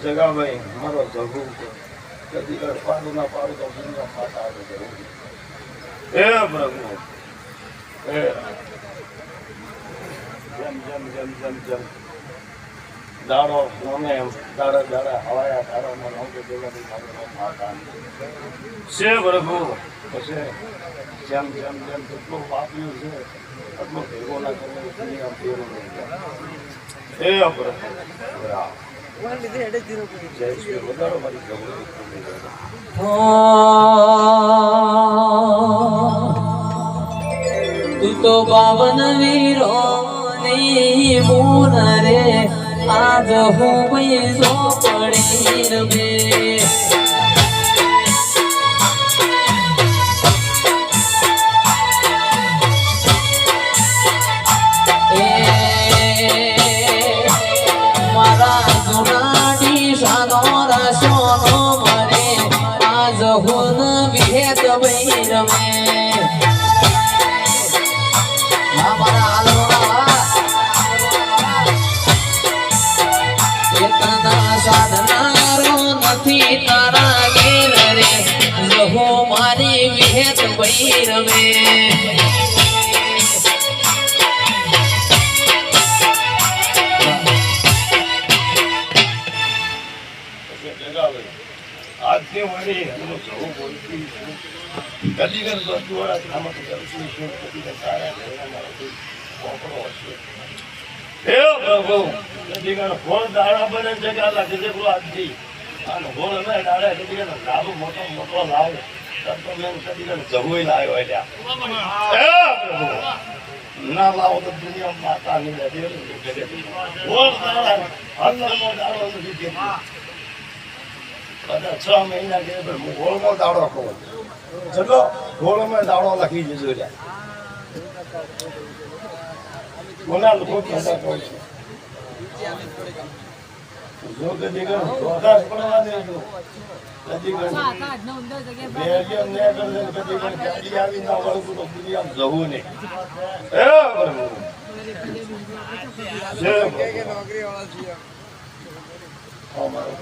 જગાભાઈ મારો જગુ કદી પાડું ના પાડું તો દુનિયા પાટા આવે હે પ્રભુ હે જમ જમ જમ જમ જમ દાડો મને દાડા દાડા હવાયા દાડો માં નહોતો દેવાની માતા છે પ્રભુ પછી જેમ જેમ જેમ જેટલું વાપ્યું છે એટલું ભેગો ના કરે દુનિયા ફેરો હે પ્રભુ તું તો બાવન વીરો ની મૂન રે આજ હું પૈસો પડી રમે મારી વિહેત ભાઈ રમે આજની વળી હું જવું બોલતી કદી કર દોસ્તવાળા આમાં તો કરતી છે કદી કર તારા ઘરમાં કોકડો હશે હે પ્રભુ કદી કર ફોન દાડા બને જગા લાગે છે બોલો આજથી અને ફોન અમે દાડા કદી કર લાભ મોટો મોટો લાવે તો મેં કદી કર જવું લાવ્યો એટલે હે પ્રભુ ના લાવો તો દુનિયા માતા નહીં રહેતી ફોન દાડા અંદરનો દાડો નથી દેતી બધા 6 મહિના કે હું ગોળમાં દાડો કહું ચલો ગોળમાં દાડો લખી જજો રે કોના લોકો કહેતા કહું છું જો કે દીકરા રોદાસ પડવા દેજો કદી કર બેરિયમ ને કર કદી કર ગાડી આવી ના વળું તો દુનિયા જવું નહીં હે પ્રભુ જય નોકરી વાળા છીએ અમારો